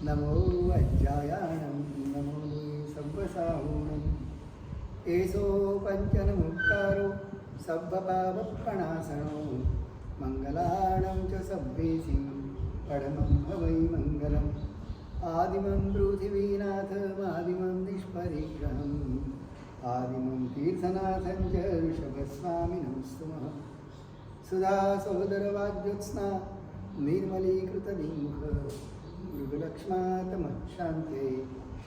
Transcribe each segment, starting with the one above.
नमो अज्जायाणं नमो सब्बसाहूणम् एषो पञ्चनमुक्कारो सब्बपापप्रणाशनो मङ्गलाणं च सब्बेसिं परमं हवै मङ्गलम् आदिमं पृथिवीनाथमादिमं निष्परिग्रहम् आदिमं तीर्थनाथं च ऋषभस्वामिनं स्तुमः सुधा सोदरवाग्ज्योत्स्ना निर्मलीकृतविमुख मृगलक्ष्मातमः शान्ते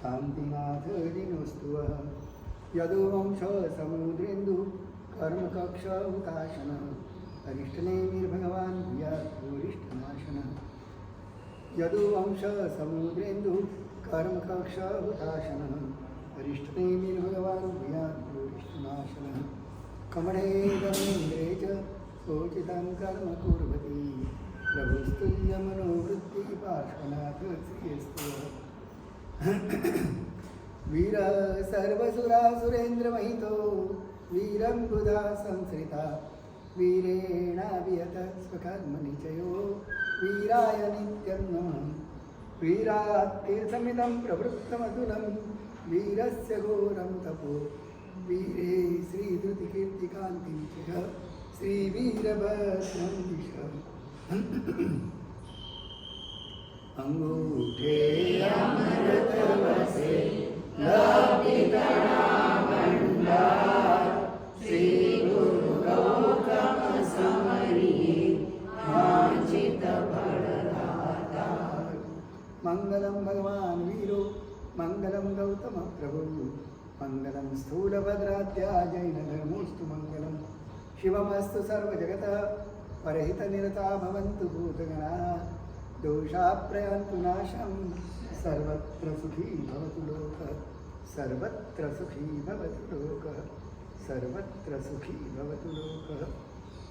शान्तिनाथजिनोऽस्तु यदुवंश समुद्रेन्दु कर्मकक्ष हुताशनः अरिष्टनेमिर्भगवान् भूयात् भूरिष्ठनाशनः यदुवंश समुद्रेन्दु कर्मकक्ष हुताशनः अरिष्टनेमिर्भगवान् भूयात् भूरिष्ठनाशनः कमणे दमेन्द्रे च सोचितं कर्म कुर्वती प्रभुस्तुल्यमनोवृत्तिः पार्श्वनाथ श्रियस्तु वीर सर्वसुरासुरेन्द्रमहितो वीरं बुधा संश्रिता वीरेणाभियत स्वकर्मनिचयो वीराय नित्यं नमः वीरात्तीर्थमिदं प्रवृत्तमतुलं वीरस्य घोरं तपो वीरे श्रीधृतिकीर्तिकान्तिं च श्रीवीरभद्रं दिश अंगूठे अमृतवसे लब्धितराभण्डार श्री गुरु गौतम समरिये वाञ्छितफलदातार मंगलम भगवान् वीरो मंगलम गौतम प्रभु मंगलम स्थूलभद्राद्या जैनधर्मोऽस्तु मंगलम शिवमस्तु सर्वजगतः परहितनिरता भवन्तु भूतगणा दोषाप्रयान्तु नाशं सर्वत्र सुखी भवतु लोकः सर्वत्र सुखी भवतु लोकः सर्वत्र सुखी भवतु लोकः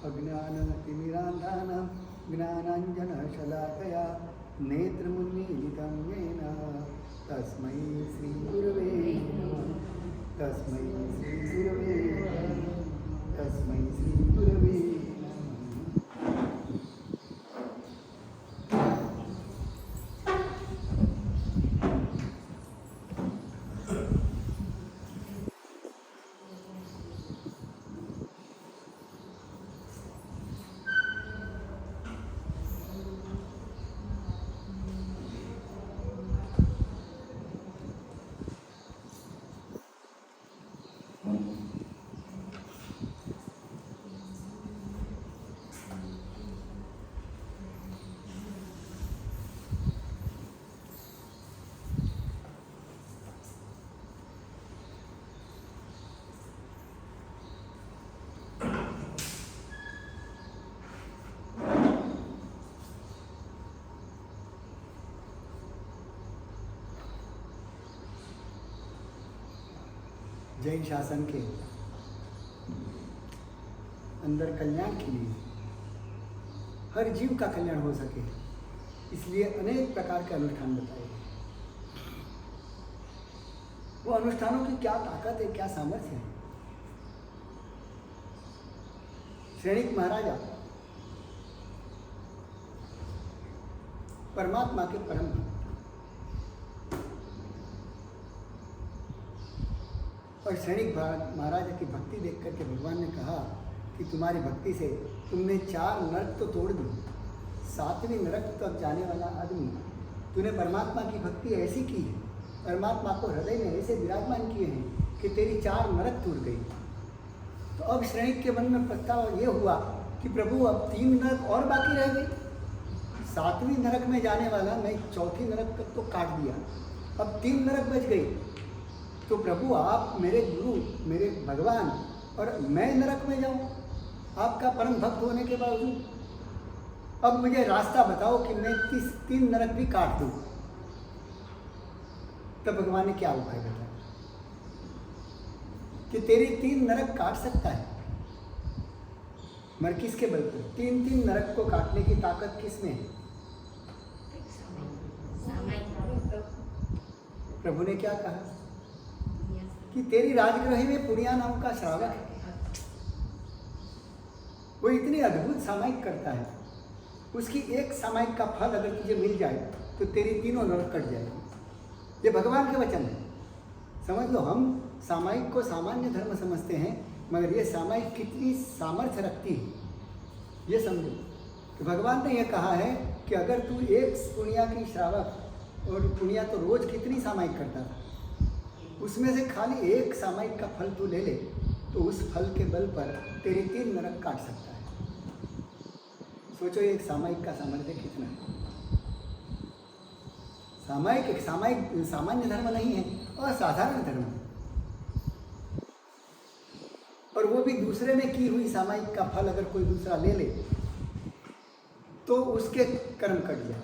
अज्ञानतिमिरान्धानां ज्ञानाञ्जनशलाकया नेत्रमुन्मीलितं येन तस्मै श्रीगुरवे नमः तस्मै श्रीगुरवे नमः तस्मै श्रीगुरवे जैन शासन के अंदर कल्याण के लिए हर जीव का कल्याण हो सके इसलिए अनेक प्रकार के अनुष्ठान बताए गए। वो अनुष्ठानों की क्या ताकत है, क्या सामर्थ्य है। श्रेणिक महाराजा परमात्मा के परम भक्त और श्रेणिक महाराजा की भक्ति देख करके भगवान ने कहा कि तुम्हारी भक्ति से तुमने 4 नरक तो तोड़ दी, 7वीं नरक तक जाने वाला आदमी तूने परमात्मा की भक्ति ऐसी की है, परमात्मा को हृदय में ऐसे विराजमान किए हैं कि तेरी 4 नरक टूट गई। तो अब श्रेणिक के मन में प्रस्ताव ये हुआ कि प्रभु अब 3 नरक और बाकी रह गई, 7वीं नरक में जाने वाला मैं 4थी नरक तक तो काट दिया, अब 3 नरक बच गई। तो प्रभु आप मेरे गुरु मेरे भगवान और मैं नरक में जाऊं आपका परम भक्त होने के बावजूद, अब मुझे रास्ता बताओ कि मैं 3 नरक भी काट दूं। तब भगवान ने क्या उपाय बताया कि तेरी 3 नरक काट सकता है, मगर किसके बल पर? 3 नरक को काटने की ताकत किसमें है? प्रभु ने क्या कहा कि तेरी राजगृह में पुड़िया नाम का श्रावक है, वो इतनी अद्भुत सामायिक करता है उसकी एक सामायिक का फल अगर तुझे मिल जाए तो तेरी तीनों नरक कट जाएगी। ये भगवान के वचन है। समझ लो, हम सामायिक को सामान्य धर्म समझते हैं, मगर ये सामायिक कितनी सामर्थ्य रखती है ये समझो। तो भगवान ने यह कहा है कि अगर तू एक पुण्या की श्रावक, और पुण्या तो रोज कितनी सामायिक करता था, उसमें से खाली एक सामायिक का फल तू ले ले तो उस फल के बल पर तेरे 3 नरक काट सकता है। सोचो एक सामायिक का सामर्थ्य कितना है। एक सामायिक सामान्य धर्म नहीं है, असाधारण धर्म है। और वो भी दूसरे में की हुई सामायिक का फल अगर कोई दूसरा ले ले तो उसके कर्म कट जाए।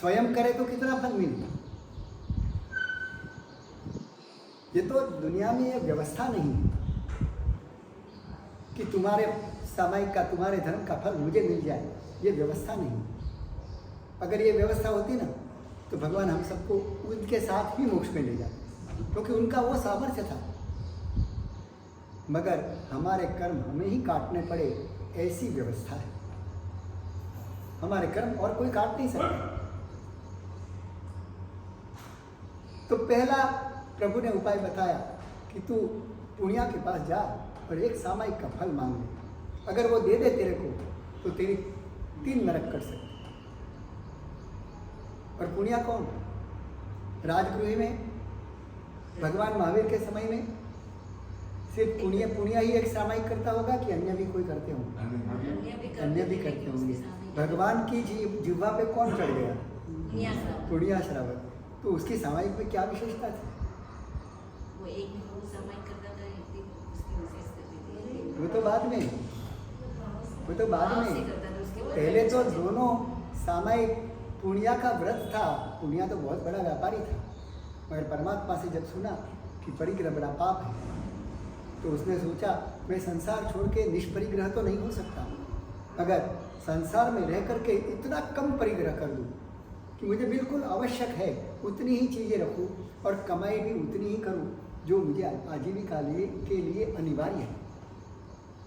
स्वयं करे तो कितना फल मिले। ये तो दुनिया में ये व्यवस्था नहीं है कि तुम्हारे सामायिक का, तुम्हारे धर्म का फल मुझे मिल जाए। ये व्यवस्था नहीं। अगर ये व्यवस्था होती ना तो भगवान हम सबको उनके साथ ही मोक्ष में ले जाते, क्योंकि उनका वो सामर्थ्य था। मगर हमारे कर्म हमें ही काटने पड़े, ऐसी व्यवस्था है। हमारे कर्म और कोई काट नहीं सकता। तो पहला प्रभु ने उपाय बताया कि तू पुण्या के पास जा और एक सामायिक का फल मांग ले। अगर वो दे दे तेरे को तो तेरी 3 नरक कट सकते। और पुण्या कौन? राजगृह में भगवान महावीर के समय में सिर्फ पुण्या ही एक सामायिक करता होगा कि अन्य भी कोई करते होंगे? अन्य भी करते होंगे। भगवान की जिह्वा पे कौन चढ़ गया? पुण्या श्रावक। तो उसकी सामायिक में क्या विशेषता थी? वो एक सामायिक करता था, उसकी विशेषता। वो तो बाद में पहले तो दोनों सामायिक। पुण्या का व्रत था। पुण्या तो बहुत बड़ा व्यापारी था, मगर परमात्मा से जब सुना कि परिग्रह बड़ा पाप है तो उसने सोचा मैं संसार छोड़ के निष्परिग्रह तो नहीं हो सकता, अगर संसार में रह करके इतना कम परिग्रह कर दूँ कि मुझे बिल्कुल आवश्यक है उतनी ही चीज़ें रखूँ और कमाई भी उतनी ही करूँ जो मुझे आजीविका के लिए अनिवार्य है,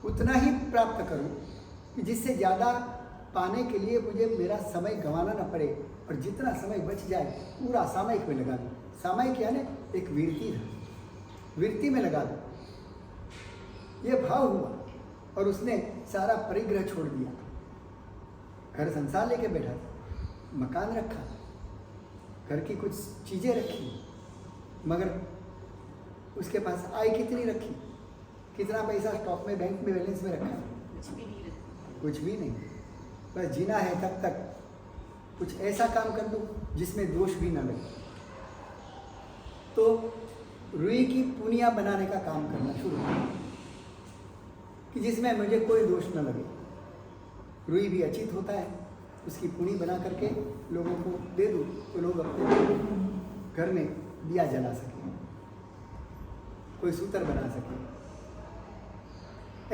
उतना ही प्राप्त करूँ कि जिससे ज़्यादा पाने के लिए मुझे मेरा समय गंवाना न पड़े, और जितना समय बच जाए पूरा सामायिक में लगा दूँ। सामायिक यानी एक विरति है, विरति में लगा दूँ। ये भाव हुआ और उसने सारा परिग्रह छोड़ दिया। घर संसार लेके बैठा, मकान रखा, घर की कुछ चीज़ें रखी, मगर उसके पास आय कितनी रखी? कितना पैसा स्टॉक में, बैंक में, बैलेंस में रखा? कुछ भी नहीं। बस जीना है तब तक कुछ ऐसा काम कर दूँ जिसमें दोष भी न लगे। तो रुई की पुनिया बनाने का काम करना शुरू किया कि जिसमें मुझे कोई दोष न लगे। रुई भी अचित होता है, उसकी पुनी बना करके लोगों को दे दूँ तो लोग अपने घर में दिया जला सकें, कोई सूत्र बना सके।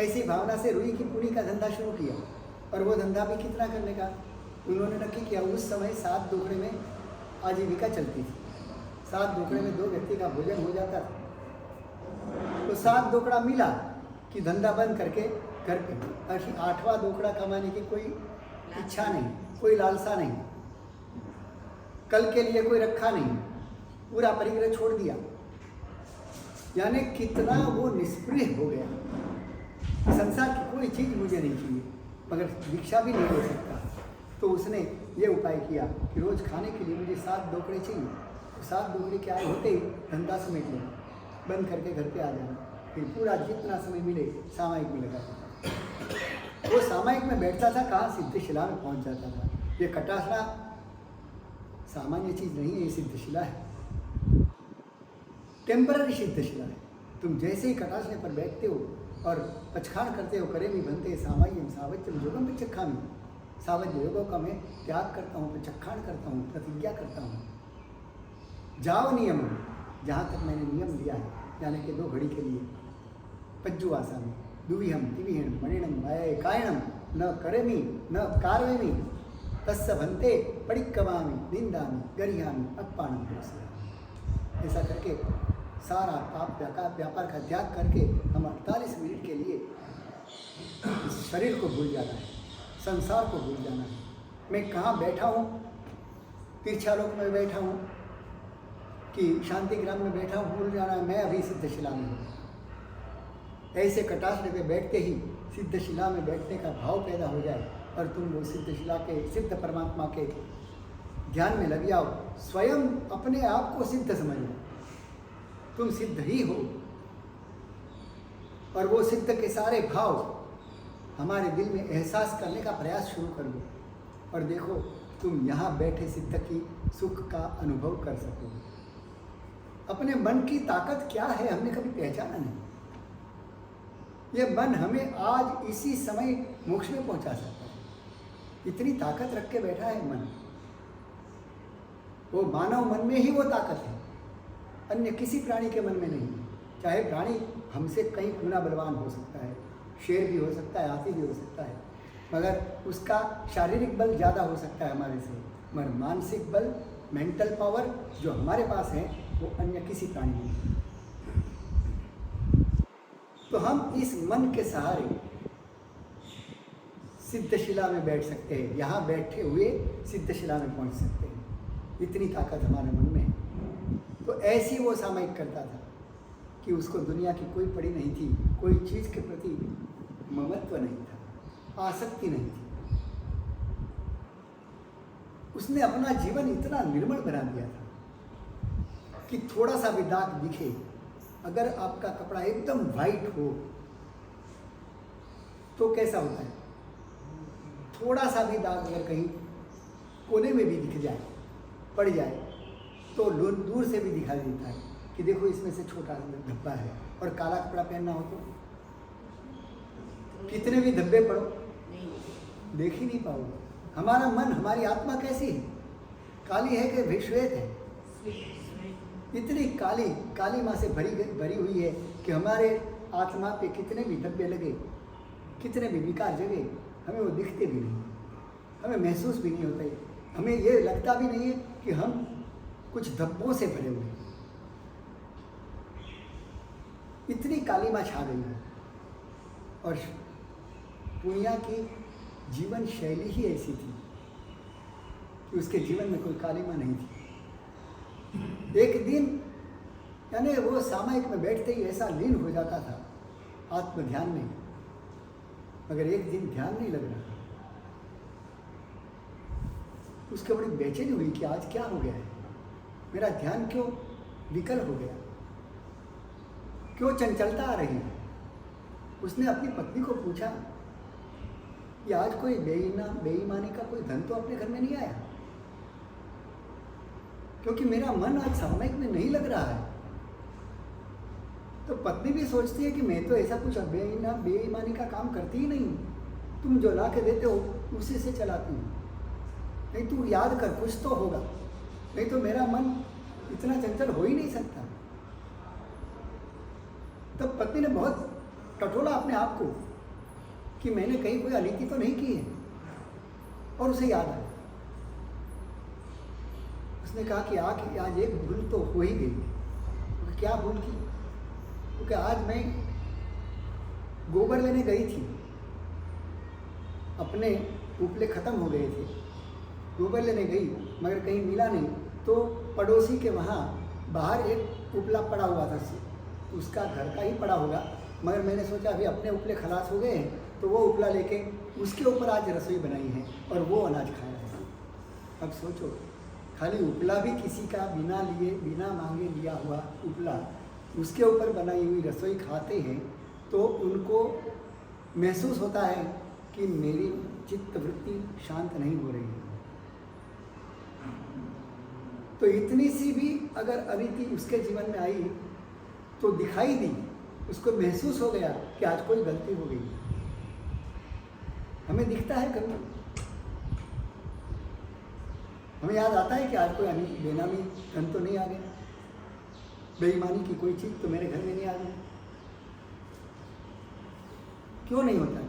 ऐसी भावना से रुई की पुनी का धंधा शुरू किया। और वो धंधा भी कितना करने का उन्होंने नक्की किया। उस समय 7 दोकड़े में आजीविका चलती थी। 7 दोकड़े में 2 व्यक्ति का भोजन हो जाता था। तो 7 दोकड़ा मिला कि धंधा बंद करके घर पे 8वां दोकड़ा कमाने की कोई इच्छा नहीं, कोई लालसा नहीं, कल के लिए कोई रखा नहीं, पूरा परिग्रह छोड़ दिया। यानी कितना वो निष्प्रिय हो गया। संसार की कोई चीज़ मुझे नहीं चाहिए, मगर दीक्षा भी नहीं ले सकता। तो उसने ये उपाय किया कि रोज़ खाने के लिए मुझे 7 दोकड़े चाहिए। तो 7 दोकड़े के आए होते ही धंधा समेट लेना, बंद करके घर पे आ जाना, फिर पूरा जितना समय मिले सामायिक में लगा देता। वो सामायिक में बैठता था, कहाँ सिद्धशिला में पहुँच जाता था। ये कटासना सामान्य चीज़ नहीं है, ये सिद्धशिला है, टेम्पररी सिद्धशिला है। तुम जैसे ही कटासने पर बैठते हो और पचखान करते हो, करे भी बनते सामायिक सावज्यम योगम प्रचक्षामि, सावज्य योगों का मैं त्याग करता हूँ, प्रचक्षाण करता हूँ, प्रतिज्ञा करता हूँ। जाओ नियम, जहाँ तक मैंने नियम दिया है, यानी कि 2 घड़ी के लिए पज्जु आसा में दुविहम दिविहण मणिणम माया कायणम न करेमी न कार्वेमी तस्य भन्ते परिक्कमामि निंदामि गरिहामि अपमानम दोषी। ऐसा करके सारा पाप व्यापार का त्याग करके हम 48 मिनट के लिए इस शरीर को भूल जाना है, संसार को भूल जाना है। मैं कहाँ बैठा हूँ, तीर्थालोक में बैठा हूँ कि शांतिग्राम में बैठा हूँ, भूल जाना है मैं अभी सिद्धशिला में हूँ। ऐसे कटाश्र पे बैठते ही सिद्धशिला में बैठने का भाव पैदा हो जाए और तुम वो सिद्धशिला के सिद्ध परमात्मा के ध्यान में लग जाओ। स्वयं अपने आप को सिद्ध समझ लो, तुम सिद्ध ही हो। और वो सिद्ध के सारे भाव हमारे दिल में एहसास करने का प्रयास शुरू कर दो और देखो तुम यहाँ बैठे सिद्ध की सुख का अनुभव कर सकोगे। अपने मन की ताकत क्या है हमने कभी पहचाना नहीं। ये मन हमें आज इसी समय मोक्ष में पहुंचा सकता है। इतनी ताकत रख के बैठा है मन। वो मानव मन में ही वो ताकत है, अन्य किसी प्राणी के मन में नहीं है। चाहे प्राणी हमसे कई गुना बलवान हो सकता है, शेर भी हो सकता है, हाथी भी हो सकता है, मगर उसका शारीरिक बल ज़्यादा हो सकता है हमारे से, मगर मानसिक बल, मेंटल पावर जो हमारे पास है वो अन्य किसी प्राणी में नहीं। तो हम इस मन के सहारे सिद्धशिला में बैठ सकते हैं, यहाँ बैठे हुए सिद्धशिला में पहुँच सकते हैं। इतनी ताकत हमारे मन में है। तो ऐसी वो सामयिक करता था कि उसको दुनिया की कोई पड़ी नहीं थी, कोई चीज़ के प्रति ममत्व नहीं था, आसक्ति नहीं थी। उसने अपना जीवन इतना निर्मल बना दिया था कि थोड़ा सा भी दाग दिखे, अगर आपका कपड़ा एकदम वाइट हो तो कैसा होता है, थोड़ा सा भी दाग अगर कहीं कोने में भी दिख जाए, पड़ जाए, तो दूर से भी दिखाई देता है कि देखो इसमें से छोटा धब्बा है। और काला कपड़ा पहनना हो तो कितने भी धब्बे पड़ो देख ही नहीं पाओगे। हमारा मन, हमारी आत्मा कैसी है, काली है कि श्वेत है? इतनी काली माँ से भरी हुई है कि हमारे आत्मा पे कितने भी धब्बे लगे, कितने भी विकार जगे, हमें वो दिखते भी नहीं, हमें महसूस भी नहीं होता है, हमें ये लगता भी नहीं है कि हम कुछ धब्बों से भरे हुए हैं। इतनी काली माँ छा गई है। और पुनिया की जीवन शैली ही ऐसी थी कि उसके जीवन में कोई काली माँ नहीं थी। एक दिन यानी वो सामयिक में बैठते ही ऐसा लीन हो जाता था आत्म ध्यान में, मगर एक दिन ध्यान नहीं लग रहा। उसके बड़ी बेचैनी हुई कि आज क्या हो गया है, मेरा ध्यान क्यों विकल हो गया, क्यों चंचलता आ रही है। उसने अपनी पत्नी को पूछा कि आज कोई बेईमानी का कोई धन तो अपने घर में नहीं आया, क्योंकि मेरा मन आज सामयिक में नहीं लग रहा है। तो पत्नी भी सोचती है कि मैं तो ऐसा कुछ बेईमानी का काम करती ही नहीं, तुम जो ला के देते हो उसी से चलाती हूँ। नहीं तू याद कर, कुछ तो होगा, नहीं तो मेरा मन इतना चंचल हो ही नहीं सकता। तब पत्नी ने बहुत टटोला अपने आप को कि मैंने कहीं कोई अनीति तो नहीं की है, और उसे याद आया। उसने कहा कि आज एक भूल तो हो ही गई। क्या भूल की? क्योंकि आज मैं गोबर लेने गई थी, अपने उपले खत्म हो गए थे, गोबर लेने गई मगर कहीं मिला नहीं। तो पड़ोसी के वहाँ बाहर एक उपला पड़ा हुआ था, उसका घर का ही पड़ा होगा, मगर मैंने सोचा अभी अपने उपले खलास हो गए हैं तो वो उपला लेके उसके ऊपर आज रसोई बनाई है और वो अनाज खाया है। अब सोचो, खाली उपला भी किसी का बिना लिए बिना मांगे लिया हुआ उपला, उसके ऊपर बनाई हुई रसोई खाते हैं तो उनको महसूस होता है कि मेरी चित्त वृत्ति शांत नहीं हो रही है। तो इतनी सी भी अगर अनीति उसके जीवन में आई तो दिखाई दी, उसको महसूस हो गया कि आज कोई गलती हो गई। हमें दिखता है कभी, हमें याद आता है कि आज कोई बेनामी धन तो नहीं आ गया, बेईमानी की कोई चीज़ तो मेरे घर में नहीं आ गई। क्यों नहीं होता है?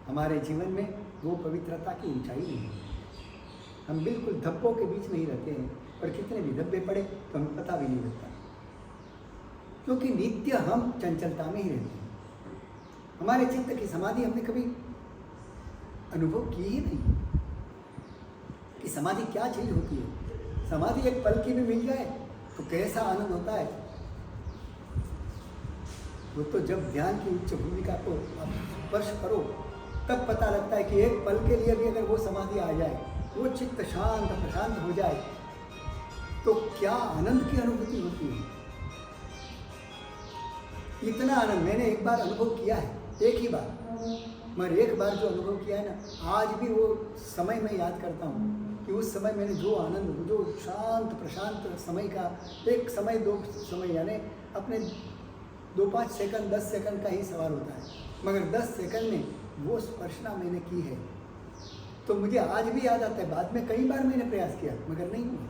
हमारे जीवन में वो पवित्रता की ऊंचाई नहीं है। हम बिल्कुल धब्बों के बीच में ही रहते हैं, और कितने भी धब्बे पड़े तो हमें पता भी नहीं लगता, क्योंकि नित्य हम चंचलता में ही रहते हैं। हमारे चित्त की समाधि हमने कभी अनुभव की ही नहीं कि समाधि क्या चीज होती है। समाधि एक पल की भी मिल जाए तो कैसा आनंद होता है। वो तो जब ध्यान की उच्च भूमिका को आप स्पर्श करो तब पता लगता है कि एक पल के लिए भी अगर वो समाधि आ जाए, वो चित्त शांत प्रशांत हो जाए तो क्या आनंद की अनुभूति होती है। इतना आनंद मैंने एक बार अनुभव किया है, एक ही बार, मगर एक बार जो अनुभव किया है ना, आज भी वो समय मैं याद करता हूँ कि उस समय मैंने जो आनंद, जो शांत प्रशांत समय का, एक समय दो समय यानी अपने 2-5 सेकंड 10 सेकंड का ही सवाल होता है, मगर 10 सेकंड में वो स्पर्शना मैंने की है तो मुझे आज भी याद आता है। बाद में कई बार मैंने प्रयास किया मगर नहीं हुआ।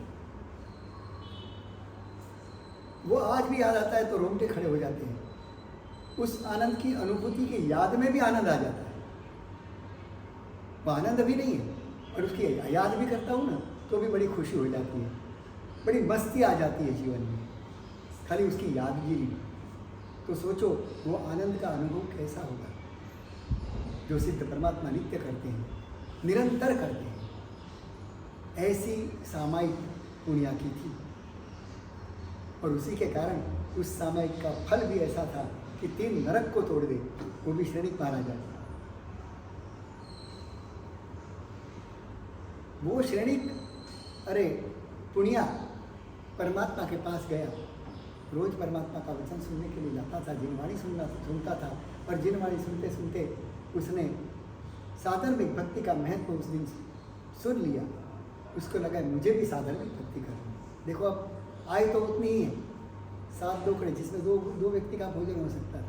वो आज भी याद आता है तो रोंगटे खड़े हो जाते हैं। उस आनंद की अनुभूति की याद में भी आनंद आ जाता है। वो आनंद भी नहीं है और उसकी याद भी करता हूँ ना तो भी बड़ी खुशी हो जाती है, बड़ी मस्ती आ जाती है जीवन में, खाली उसकी यादगिरी। तो सोचो वो आनंद का अनुभव कैसा होगा जो सिद्ध परमात्मा नित्य करते हैं, निरंतर करते हैं। ऐसी सामायिक पुण्या की थी और उसी के कारण उस सामायिक का फल भी ऐसा था कि 3 नरक को तोड़ दे, वो भी श्रेणिक महाराजा। वो श्रेणिक अरे पुण्या परमात्मा के पास गया, रोज परमात्मा का वचन सुनने के लिए जाता था, जिनवाणी सुनता था और जिनवाणी सुनते सुनते उसने साधर्मिक भक्ति का महत्व उस दिन सुन लिया। उसको लगा मुझे भी साधर्मिक भक्ति करनी। देखो अब आय तो उतनी ही है, 7 टोकरे जिसमें दो व्यक्ति का भोजन हो सकता है।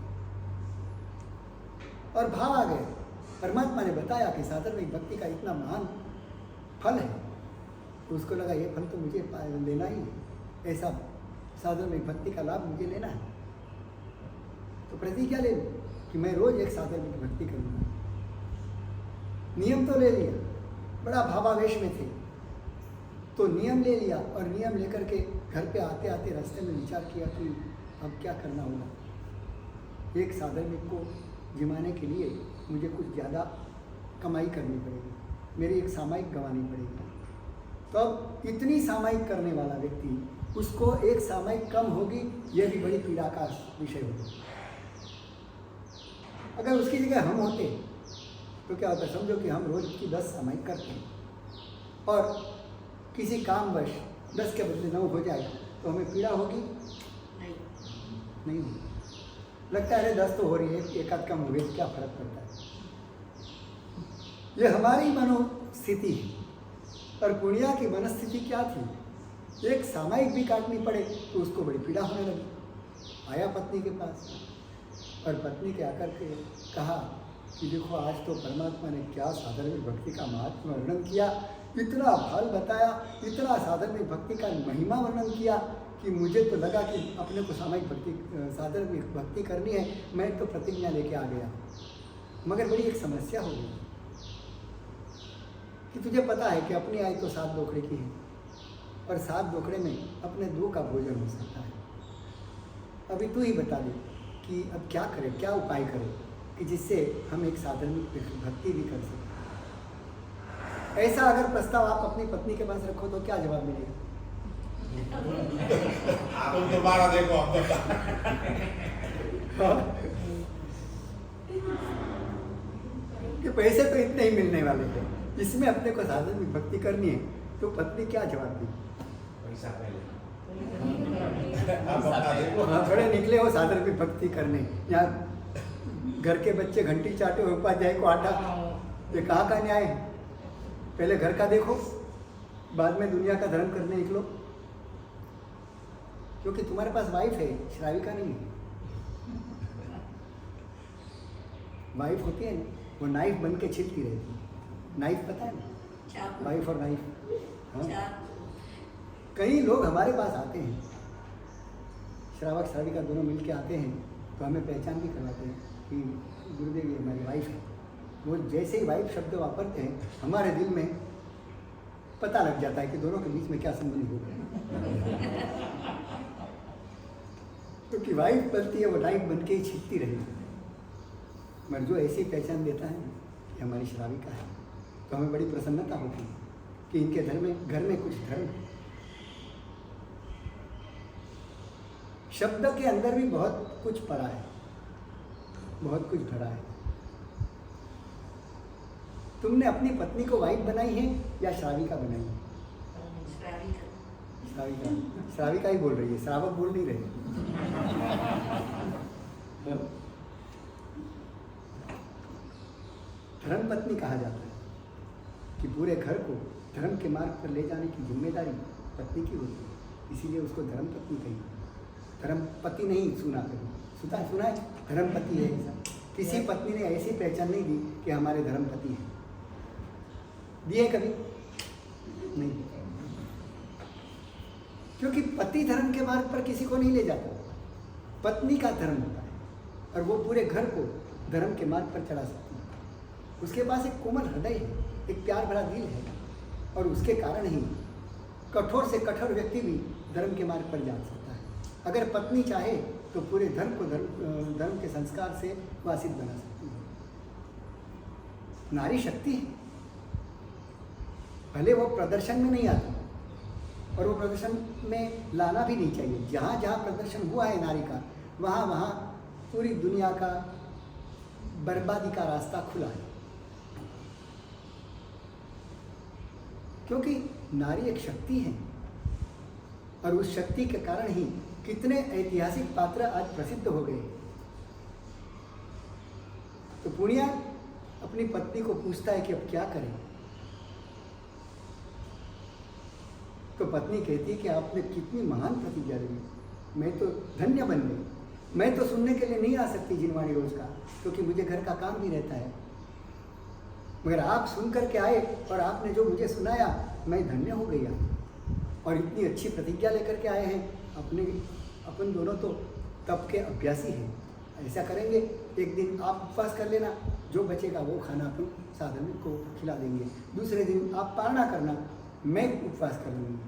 और भाव आ गए, परमात्मा ने बताया कि साधर्मिक भक्ति का इतना महान फल है, तो उसको लगा ये फल तो मुझे लेना ही है, ऐसा साधर्मिक भक्ति का लाभ मुझे लेना है। तो प्रतिज्ञा ले लो कि मैं रोज एक साधर्मिक भक्ति करूँगा। नियम तो ले लिया, बड़ा भावावेश में थे तो नियम ले लिया और नियम लेकर के घर पे आते आते रास्ते में विचार किया कि अब क्या करना होगा। एक साधर्मिक को जिमाने के लिए मुझे कुछ ज़्यादा कमाई करनी पड़ेगी, मेरी एक सामायिक गंवानी पड़ेगी। तो अब इतनी सामायिक करने वाला व्यक्ति, उसको एक सामायिक कम होगी, यह भी बड़ी पीड़ा का विषय होगा। अगर उसकी जगह हम होते तो क्या होता, समझो कि हम रोज की 10 सामायिक करते हैं और किसी कामवश 10 के बदले 9 हो जाए तो हमें पीड़ा होगी? नहीं होगी। लगता है अरे 10 तो हो रही है, एक आध कम हो गई, क्या फर्क पड़ता है। ये हमारी मनोस्थिति है। और पुण्या की मनस्थिति क्या थी, एक सामायिक भी काटनी पड़े तो उसको बड़ी पीड़ा होने लगी। आया पत्नी के पास और पत्नी के आकर के कहा कि देखो आज तो परमात्मा ने क्या साधर्मिक भक्ति का महत्व वर्णन किया, इतना फल बताया, इतना साधर्मिक भक्ति का महिमा वर्णन किया कि मुझे तो लगा कि अपने को सामायिक भक्ति साधर्मिक भक्ति करनी है। मैं तो प्रतिज्ञा लेके आ गया, मगर बड़ी एक समस्या हो गई कि तुझे पता है कि अपनी आय तो 7 डोकड़े की है और 7 डोकड़े में अपने 2 का भोजन हो सकता है। अभी तू ही बता दे कि अब क्या करें, क्या उपाय करें कि जिससे हम एक साधर्मिक भक्ति भी कर सकें। ऐसा अगर प्रस्ताव आप अपनी पत्नी के पास रखो तो क्या जवाब मिलेगा? तुम दोबारा देखो कि पैसे तो इतने ही मिलने वाले थे, इसमें अपने को साधर्मिक भक्ति करनी है, तो पत्नी क्या जवाब दी? पैसा पहले थोड़े निकले हो साधर्मिक भक्ति करने, यहाँ घर के बच्चे घंटी चाटे हो, उपाध्याय को आटा, ये कहाँ का न्याय है? पहले घर का देखो, बाद में दुनिया का धर्म करने निकलो। क्योंकि तुम्हारे पास वाइफ है, श्राविका नहीं है। वाइफ होती है ना, वो नाइफ बन के छिलती रहती है। नाइफ पता है ना, वाइफ और नाइफ। हाँ, कई लोग हमारे पास आते हैं, श्रावक श्राविका दोनों मिलके आते हैं, तो हमें पहचान भी करवाते हैं कि गुरुदेव ये हमारी वाइफ है। वो जैसे ही वाइफ शब्द वापरते हैं, हमारे दिल में पता लग जाता है कि दोनों के बीच में क्या संबंध हो गया। क्योंकि वाइफ बनती है, वो नाइफ बन के ही छिपती रहेगी। मगर जो ऐसी पहचान देता है कि हमारी श्राविका है, तो हमें बड़ी प्रसन्नता होती है कि इनके घर में कुछ धर्म है। शब्द के अंदर भी बहुत कुछ पड़ा है, बहुत कुछ भरा है। तुमने अपनी पत्नी को वाइफ बनाई है या श्राविका बनाई है? श्राविका। श्राविका ही बोल रही है, श्रावक बोल नहीं रहे। धर्म पत्नी कहा जाता है कि पूरे घर को धर्म के मार्ग पर ले जाने की जिम्मेदारी पत्नी की होती है, इसीलिए उसको धर्म पत्नी कही। धर्म पति नहीं सुना कभी, सुना है धर्म पति है ऐसा। किसी पत्नी ने ऐसी पहचान नहीं दी कि हमारे धर्म पति हैं। दिए कभी नहीं, क्योंकि पति धर्म के मार्ग पर किसी को नहीं ले जाता, पत्नी का धर्म होता है और वो पूरे घर को धर्म के मार्ग पर चढ़ा सकती है। उसके पास एक कोमल हृदय है, एक प्यार भरा दिल है, और उसके कारण ही कठोर से कठोर व्यक्ति भी धर्म के मार्ग पर जा सकता है। अगर पत्नी चाहे तो पूरे धर्म को धर्म के संस्कार से वासित बना सकती है। नारी शक्ति है, भले वो प्रदर्शन में नहीं आता और वो प्रदर्शन में लाना भी नहीं चाहिए। जहाँ जहाँ प्रदर्शन हुआ है नारी का, वहाँ वहाँ पूरी दुनिया का बर्बादी का रास्ता खुला है, क्योंकि नारी एक शक्ति है और उस शक्ति के कारण ही कितने ऐतिहासिक पात्र आज प्रसिद्ध हो गए। तो पुण्या अपनी पत्नी को पूछता है कि अब क्या करें, तो पत्नी कहती है कि आपने कितनी महान प्रतिज्ञा ली, मैं तो धन्य बन गई। मैं तो सुनने के लिए नहीं आ सकती जिनवाणी रोज का, क्योंकि मुझे घर का काम भी रहता है, मगर आप सुन कर के आए और आपने जो मुझे सुनाया, मैं धन्य हो गई। और इतनी अच्छी प्रतिज्ञा लेकर के आए हैं। अपन दोनों तो तप के अभ्यासी हैं। ऐसा करेंगे, एक दिन आप उपवास कर लेना, जो बचेगा वो खाना अपन साधन को खिला देंगे। दूसरे दिन आप पारणा करना, मैं उपवास कर लूँगी।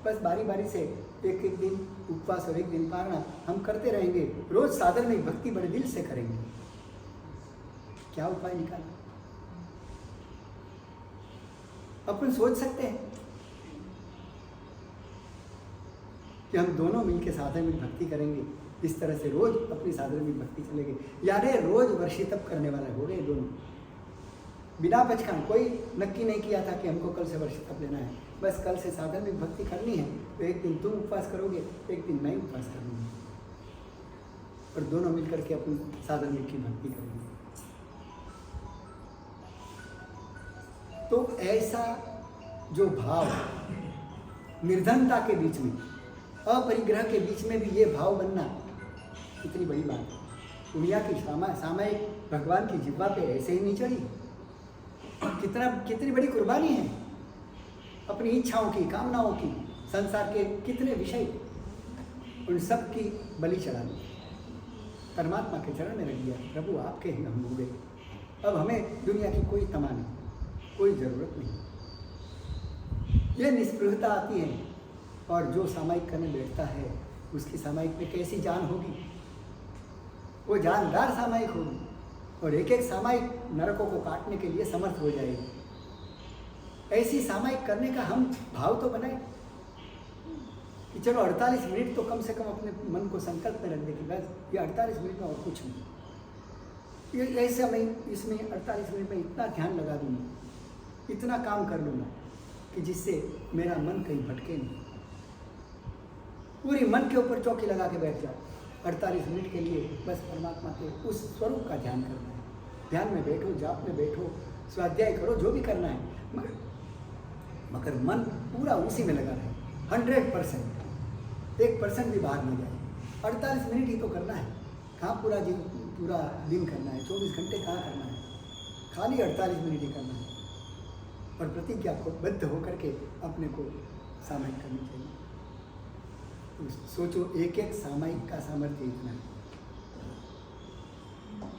बस बारी बारी से एक एक दिन उपवास और एक दिन पारणा हम करते रहेंगे। रोज साधन में भक्ति बड़े दिल से करेंगे। क्या उपाय निकाला? अपन सोच सकते हैं कि हम दोनों मिलकर साधन में भक्ति करेंगे। इस तरह से रोज अपनी साधन में भक्ति चलेंगे। यानी रोज वर्षितप करने वाला हो गए दोनों, बिना बचकान। कोई नक्की नहीं किया था कि हमको कल से वर्षितप लेना है, बस कल से साधन में भक्ति करनी है। तो एक दिन तुम उपवास करोगे, एक दिन मैं उपवास करूँगी, और दोनों मिलकर के अपनी साधन में की भक्ति करेंगे। तो ऐसा जो भाव निर्धनता के बीच में, अपरिग्रह के बीच में भी ये भाव बनना कितनी बड़ी बात है। दुनिया की सामायिक भगवान की जिह्वा पे ऐसे ही नहीं चढ़ी। कितनी बड़ी कुर्बानी है अपनी इच्छाओं की, कामनाओं की, संसार के कितने विषय, उन सब की बलि चढ़ा दी, परमात्मा के चरण में रख दिया। प्रभु आपके ही हम हो गए, अब हमें दुनिया की कोई तमा नहीं, कोई ज़रूरत नहीं। ये निस्पृहता आती है, और जो सामायिक करने बैठता है उसकी सामायिक में कैसी जान होगी, वो जानदार सामायिक होगी, और एक एक सामायिक नरकों को काटने के लिए समर्थ हो जाएगी। ऐसी सामायिक करने का हम भाव तो बनाए कि चलो 48 मिनट तो कम से कम अपने मन को संकल्प में रख दे कि बस ये 48 मिनट में और कुछ नहीं। ये ऐसे मैं इसमें 48 मिनट में इतना ध्यान लगा दूँगा, इतना काम कर लूँगा कि जिससे मेरा मन कहीं भटके नहीं। पूरी मन के ऊपर चौकी लगा के बैठ जाओ 48 मिनट के लिए, बस परमात्मा के उस स्वरूप का ध्यान करना है। ध्यान में बैठो, जाप में बैठो, स्वाध्याय करो, जो भी करना है, मगर मन पूरा उसी में लगा रहे, 100%, 1% भी बाहर नहीं जाए। 48 मिनट ही तो करना है, कहाँ पूरा दिन करना है, 24 घंटे कहाँ करना है, खाली 48 मिनट ही करना है। और प्रतिज्ञा को बद्ध होकर के अपने को सामायिक करनी चाहिए। तो सोचो, एक एक सामायिक का सामर्थ्य इतना है।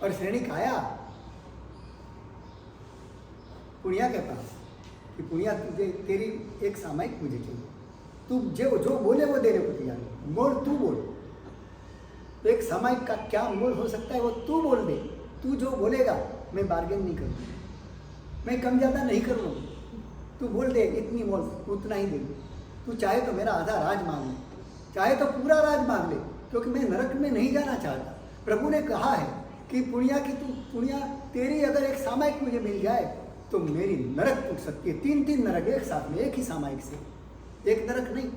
और श्रेणिक आया पुण्या के पास कि पुण्या तुझे तेरी एक सामायिक मुझे चाहिए, तू जो बोले वो देने को तैयार है। मोल तू बोल, एक सामायिक का क्या मोल हो सकता है वो तू बोल दे, तू जो बोलेगा मैं बार्गेन नहीं करूँगा, मैं कम ज़्यादा नहीं करूँगा। तू बोल दे इतनी मोल उतना ही दे दे। तू चाहे तो मेरा आधा राज मांग ले, चाहे तो पूरा राज मांग ले, क्योंकि मैं नरक में नहीं जाना चाहता। प्रभु ने कहा है कि पुण्या तेरी अगर एक सामायिक मुझे मिल जाए तो मेरी नरक टूट सकती है। 3 नरक एक साथ में, एक ही सामायिक से, एक नरक नहीं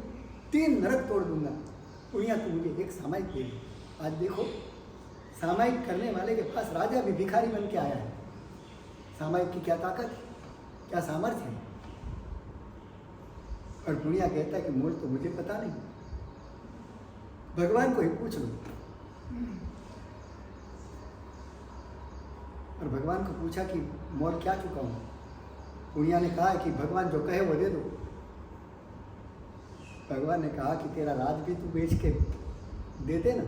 3 नरक तोड़ दूंगा। पुण्या तू मुझे एक सामायिक दे दे। आज देखो सामायिक करने वाले के पास राजा भी भिखारी बन के आया है। सामायिक की क्या ताकत, क्या सामर्थ्य है। और पुण्या कहता है कि मोल तो मुझे पता नहीं, भगवान को ही पूछ लो। और भगवान को पूछा कि मोल क्या चुकाऊं। पुण्या ने कहा कि भगवान जो कहे वो दे दो। भगवान ने कहा कि तेरा राज भी तू बेच के दे दे ना,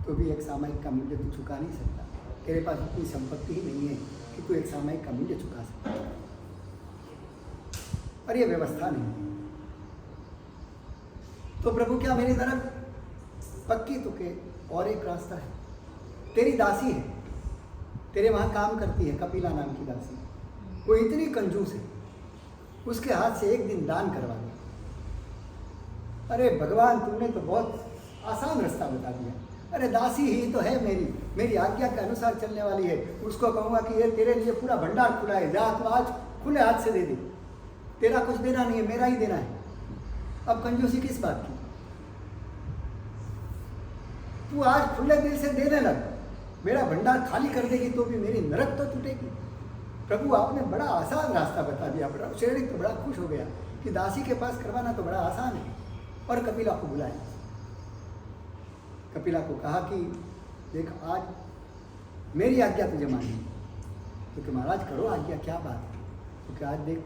तो भी एक सामायिक का मूल्य तू चुका नहीं सकता। तेरे पास इतनी संपत्ति ही नहीं है कि तू एक सामायिक का मूल्य चुका सकता। और ये व्यवस्था नहीं। तो प्रभु क्या मेरी तरफ पक्की तो के और एक रास्ता है। तेरी दासी है, तेरे वहाँ काम करती है, कपिला नाम की दासी। वो इतनी कंजूस है, उसके हाथ से एक दिन दान करवा दे। अरे भगवान तुमने तो बहुत आसान रास्ता बता दिया। अरे दासी ही तो है मेरी आज्ञा के अनुसार चलने वाली है। उसको कहूँगा कि ये तेरे लिए पूरा भंडार खुला है, जा तू आज खुले हाथ से दे दे। तेरा कुछ देना नहीं है, मेरा ही देना है। अब कंजूसी किस बात की। तू आज खुले दिल से देने लग, मेरा भंडार खाली कर देगी तो भी मेरी नरक तो टूटेगी। प्रभु आपने बड़ा आसान रास्ता बता दिया। श्रेणी तो बड़ा खुश हो गया कि दासी के पास करवाना तो बड़ा आसान है। और कपिला को बुलाया। कपिला को कहा कि देख आज मेरी आज्ञा तुझे मानी, क्योंकि महाराज करो आज्ञा, क्या बात है। क्योंकि आज देख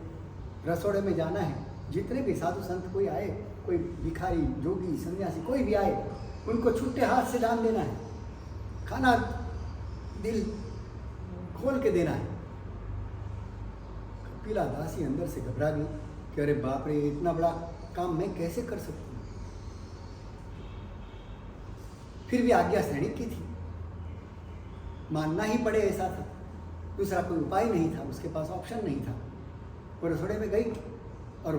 रसोड़े में जाना है, जितने भी साधु संत कोई आए, कोई भिखारी जोगी सन्यासी कोई भी आए, उनको छुट्टे हाथ से दान देना है, खाना दिल खोल के देना है। कपिला दासी अंदर से घबरा गई कि अरे बाप रे, इतना बड़ा काम मैं कैसे कर सकती हूँ। फिर भी आज्ञा सैनिक की थी, मानना ही पड़े ऐसा था, दूसरा कोई उपाय नहीं था, उसके पास ऑप्शन नहीं था। वो रसोड़े में गई और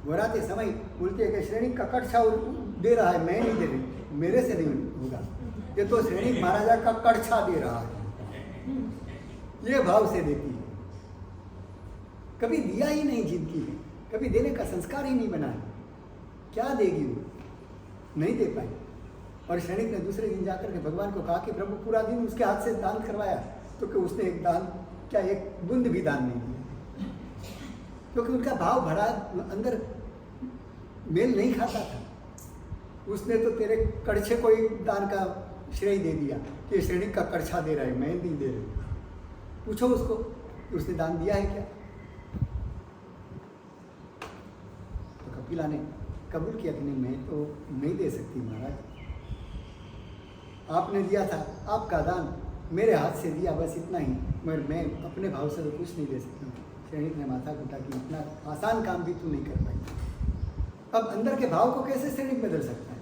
वराते समय बोलती है कि श्रेणी का कड़छा दे रहा है, मैं नहीं दे रही, मेरे से नहीं होगा, ये तो श्रेणी महाराजा का कड़छा दे रहा है। ये भाव से देती है। कभी दिया ही नहीं जिंदगी में, कभी देने का संस्कार ही नहीं बनाया, क्या देगी वो, नहीं दे पाई। और सैनिक ने दूसरे दिन जाकर के भगवान को कहा कि प्रभु पूरा दिन उसके हाथ से दान करवाया, तो कि उसने एक दान क्या एक बूंद भी दान नहीं दिया, क्योंकि उनका भाव भरा अंदर मेल नहीं खाता था। उसने तो तेरे कड़छे को ही दान का श्रेय दे दिया कि सैनिक का कड़छा दे रहा है, मैं नहीं दे रही। पूछो उसको कि उसने दान दिया है क्या। तो कपिला ने कबूल किया कि नहीं, मैं तो नहीं दे सकती महाराज, आपने दिया था, आपका दान मेरे हाथ से दिया, बस इतना ही, मगर मैं अपने भाव से तो कुछ नहीं दे सकती। सैनिक ने माथा कूटा कि इतना आसान काम भी तू नहीं कर पाई। अब अंदर के भाव को कैसे सैनिक बदल सकता है,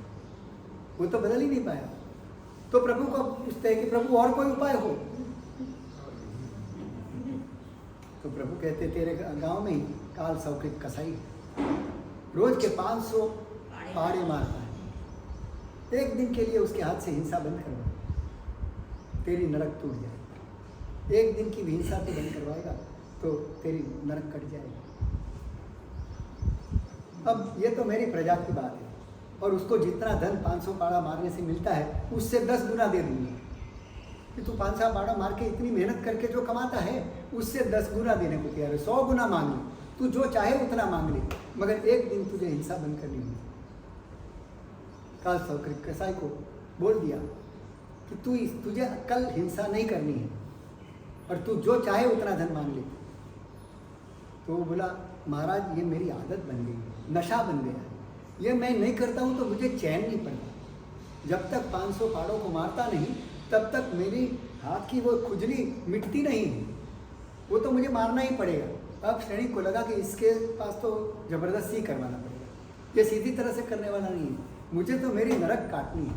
वो तो बदल ही नहीं पाया। तो प्रभु को पूछते हैं कि प्रभु और कोई उपाय हो। तो प्रभु कहते तेरे गांव में ही काल सौकृत कसाई रोज के 500 पाड़े मारता है, एक दिन के लिए उसके हाथ से हिंसा बंद करवा, तेरी नरक टूट जाएगी। एक दिन की भी हिंसा तो बंद करवाएगा तो तेरी नरक कट जाएगी। अब ये तो मेरी प्रजा की बात है, और उसको जितना धन 500 पाड़ा मारने से मिलता है उससे 10 गुना दे दूंगा। कि तू 500 पाड़ा मार के इतनी मेहनत करके जो कमाता है उससे 10 गुना देने को तैयार है, 100 गुना मांग ले, तू जो चाहे उतना मांग ले, मगर एक दिन तुझे हिंसा बंद करनी होगी। काल सौकृत कसाई को बोल दिया कि तुझे कल हिंसा नहीं करनी है और तू जो चाहे उतना धन मांग ले। तो वो बोला महाराज ये मेरी आदत बन गई है, नशा बन गया है, ये मैं नहीं करता हूँ तो मुझे चैन नहीं पड़ता। जब तक 500 पाड़ों को मारता नहीं तब तक मेरी हाथ की वो खुजली मिटती नहीं है, वो तो मुझे मारना ही पड़ेगा। अब सैनिक को लगा कि इसके पास तो जबरदस्ती करवाना पड़ेगा, ये सीधी तरह से करने वाला नहीं है, मुझे तो मेरी नरक काटनी है।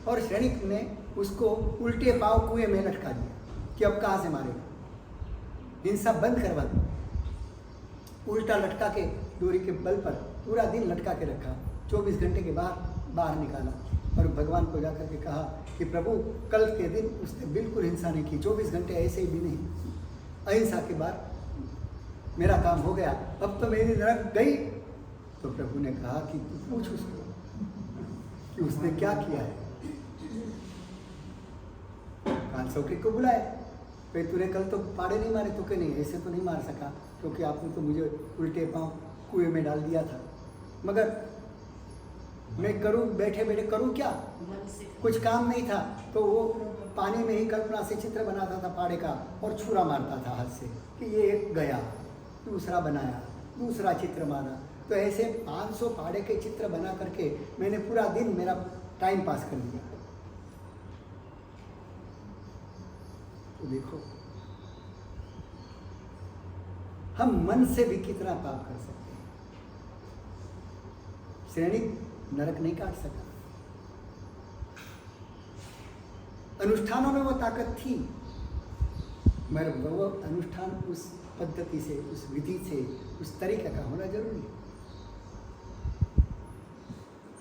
और सैनिक ने उसको उल्टे पांव कुएं में लटका दिया कि अब कहाँ से मारेगा, हिंसा बंद करवा दी। उल्टा लटका के डोरी के बल पर पूरा दिन लटका के रखा। 24 घंटे के बाद बाहर निकाला और भगवान को जाकर के कहा कि प्रभु कल के दिन उसने बिल्कुल हिंसा नहीं की, 24 घंटे ऐसे ही भी नहीं, अहिंसा के बाद मेरा काम हो गया, अब तो मेरी नरक गई। तो प्रभु ने कहा कि तू पूछ उसको कि उसने क्या किया है। काल सौकरी को बुलाए, भाई तूने कल तो पाड़े नहीं मारे, तो क्या नहीं, ऐसे तो नहीं मार सका क्योंकि आपने तो मुझे उल्टे पांव कुएं में डाल दिया था, मगर मैं करूं, बैठे बैठे करूं क्या, कुछ काम नहीं था। तो वो पानी में ही कल्पना से चित्र बनाता था पाड़े का और छुरा मारता था हाथ से कि ये एक गया, दूसरा बनाया, दूसरा चित्र मारा। तो ऐसे 500 पाड़े के चित्र बना करके मैंने पूरा दिन मेरा टाइम पास कर दिया। तो देखो हम मन से भी कितना पाप कर सकते हैं। सैनिक नरक नहीं काट सका, अनुष्ठानों में वो ताकत थी, मगर वो अनुष्ठान उस पद्धति से, उस विधि से, उस तरीके का होना जरूरी है।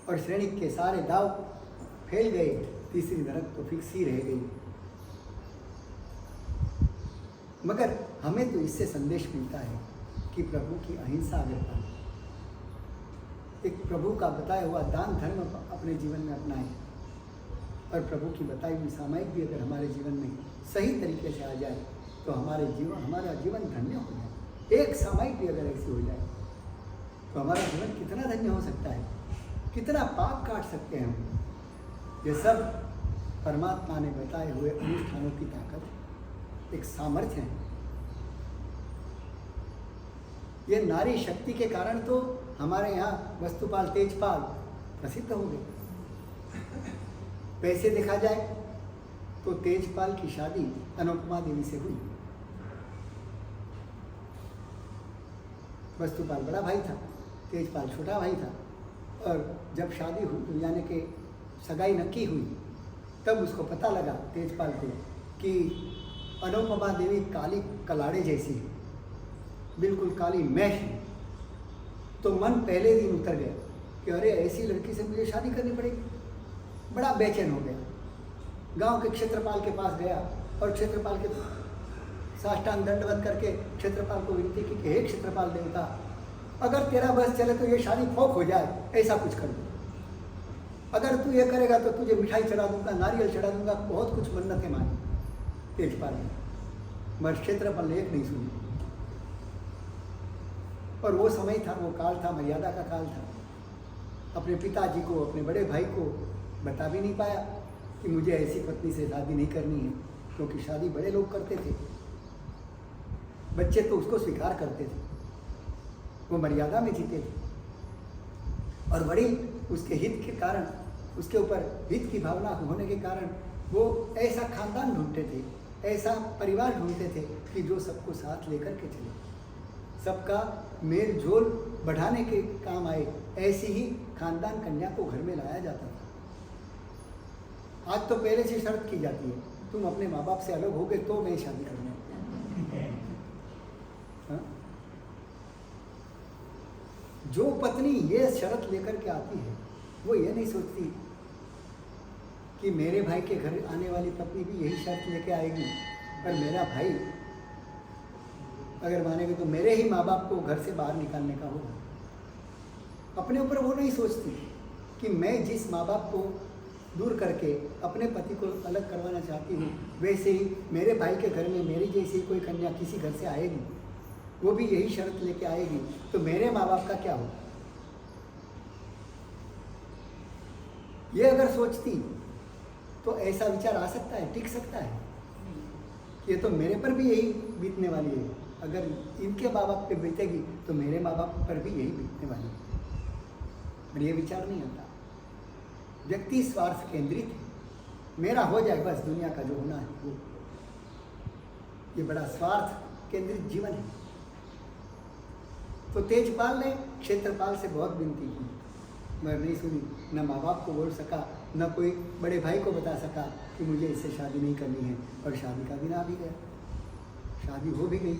और सैनिक के सारे दाव फेल गए, तीसरी नरक तो फिक्स ही रह गई। मगर हमें तो इससे संदेश मिलता है कि प्रभु की अहिंसा अगर पाए, एक प्रभु का बताया हुआ दान धर्म अपने जीवन में अपनाएं और प्रभु की बताई हुई सामायिक भी अगर हमारे जीवन में सही तरीके से आ जाए तो हमारा जीवन धन्य हो जाए। एक सामायिक भी अगर ऐसी हो जाए तो हमारा जीवन कितना धन्य हो सकता है, कितना पाप काट सकते हैं हम। ये सब परमात्मा ने बताए हुए अनुष्ठानों की ताकत, एक सामर्थ्य है। ये नारी शक्ति के कारण तो हमारे यहाँ वस्तुपाल तेजपाल प्रसिद्ध हो गए। वैसे देखा जाए तो तेजपाल की शादी अनुपमा देवी से हुई। वस्तुपाल बड़ा भाई था, तेजपाल छोटा भाई था, और जब शादी हुई यानी कि सगाई नक्की हुई तब उसको पता लगा तेजपाल को कि अनुपमा देवी काली कलाड़े जैसी है, बिल्कुल काली मैश है। तो मन पहले दिन उतर गया कि अरे ऐसी लड़की से मुझे शादी करनी पड़ेगी। बड़ा बेचैन हो गया, गांव के क्षेत्रपाल के पास गया और क्षेत्रपाल के साष्टांग दंडवत करके क्षेत्रपाल को विनती की कि हे क्षेत्रपाल देवता, अगर तेरा बस चले तो ये शादी फोक हो जाए, ऐसा कुछ कर दो। अगर तू ये करेगा तो तुझे मिठाई चढ़ा दूंगा, नारियल चढ़ा दूंगा, बहुत कुछ मन्नतें मांगी तेजपाल ने, मगर क्षेत्रपाल ने एक नहीं सुनी। और वो समय था, वो काल था, मर्यादा का काल था। अपने पिताजी को, अपने बड़े भाई को बता भी नहीं पाया कि मुझे ऐसी पत्नी से शादी नहीं करनी है, क्योंकि शादी बड़े लोग करते थे, बच्चे तो उसको स्वीकार करते थे, वो मर्यादा में जीते थे। और बड़ी उसके हित के कारण, उसके ऊपर हित की भावना होने के कारण वो ऐसा खानदान ढूंढते थे, ऐसा परिवार ढूंढते थे कि जो सबको साथ लेकर के चले, सबका मेल जोल बढ़ाने के काम आए। ऐसी ही खानदान कन्या को घर में लाया जाता था। आज तो पहले से शर्त की जाती है, तुम अपने माँ बाप से अलग हो गए तो मैं शादी करना। जो पत्नी ये शर्त लेकर के आती है वो ये नहीं सोचती कि मेरे भाई के घर आने वाली पत्नी भी यही शर्त लेके आएगी, पर मेरा भाई अगर मानेगा तो मेरे ही माँ बाप को घर से बाहर निकालने का होगा। अपने ऊपर वो नहीं सोचती कि मैं जिस माँ बाप को दूर करके अपने पति को अलग करवाना चाहती हूँ, वैसे ही मेरे भाई के घर में मेरी जैसी कोई कन्या किसी घर से आएगी, वो भी यही शर्त लेके आएगी, तो मेरे माँ बाप का क्या होगा। ये अगर सोचती तो ऐसा विचार आ सकता है, टिक सकता है, ये तो मेरे पर भी यही बीतने वाली है, अगर इनके माँ बाप पे बीतेगी तो मेरे माँ बाप पर भी यही बीतने वाली है। पर ये विचार नहीं आता। व्यक्ति स्वार्थ केंद्रित है, मेरा हो जाए बस, दुनिया का जो होना है वो। ये बड़ा स्वार्थ केंद्रित जीवन है। तो तेजपाल ने क्षेत्रपाल से बहुत विनती की, मगर नहीं सुनी, न माँ बाप को बोल सका न कोई बड़े भाई को बता सका कि मुझे इससे शादी नहीं करनी है, और शादी का दिन आ भी गया, शादी हो भी गई।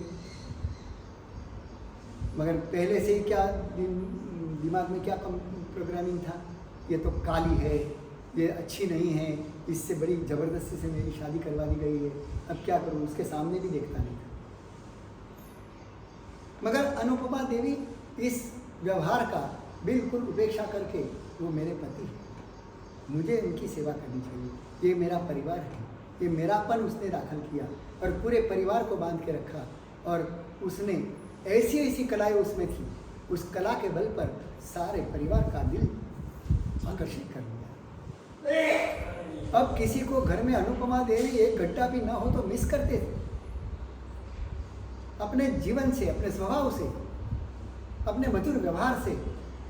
मगर पहले से ही क्या दिमाग में क्या प्रोग्रामिंग था, ये तो काली है, ये अच्छी नहीं है, इससे बड़ी ज़बरदस्ती से मेरी शादी करवा दी गई है, अब क्या करूँ। उसके सामने भी देखता नहीं था। मगर अनुपमा देवी इस व्यवहार का बिल्कुल उपेक्षा करके, वो मेरे पति हैं, मुझे उनकी सेवा करनी चाहिए, ये मेरा परिवार है, ये मेरापन उसने दाखिल किया और पूरे परिवार को बांध के रखा। और उसने ऐसी ऐसी कलाएं उसमें थी, उस कला के बल पर सारे परिवार का दिल आकर्षित कर लिया। अब किसी को घर में अनुपमा देवी एक घंटा भी ना हो तो मिस करते थे। अपने जीवन से, अपने स्वभाव से, अपने मधुर व्यवहार से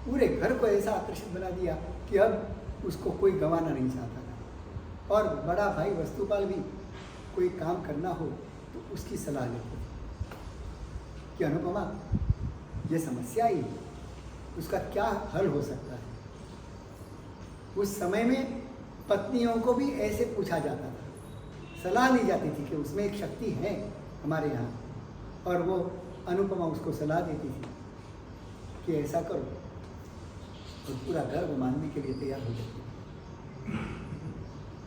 पूरे घर को ऐसा आकर्षित बना दिया कि अब उसको कोई गंवाना नहीं चाहता था। और बड़ा भाई वस्तुपाल भी कोई काम करना हो तो उसकी सलाह लेते थे कि अनुपमा ये समस्या आई, उसका क्या हल हो सकता है। उस समय में पत्नियों को भी ऐसे पूछा जाता था, सलाह ली जाती थी कि उसमें एक शक्ति है हमारे यहाँ, और वो अनुपमा उसको सलाह देती थी कि ऐसा करो, और पूरा गर्व मानने के लिए तैयार हो जाती थी।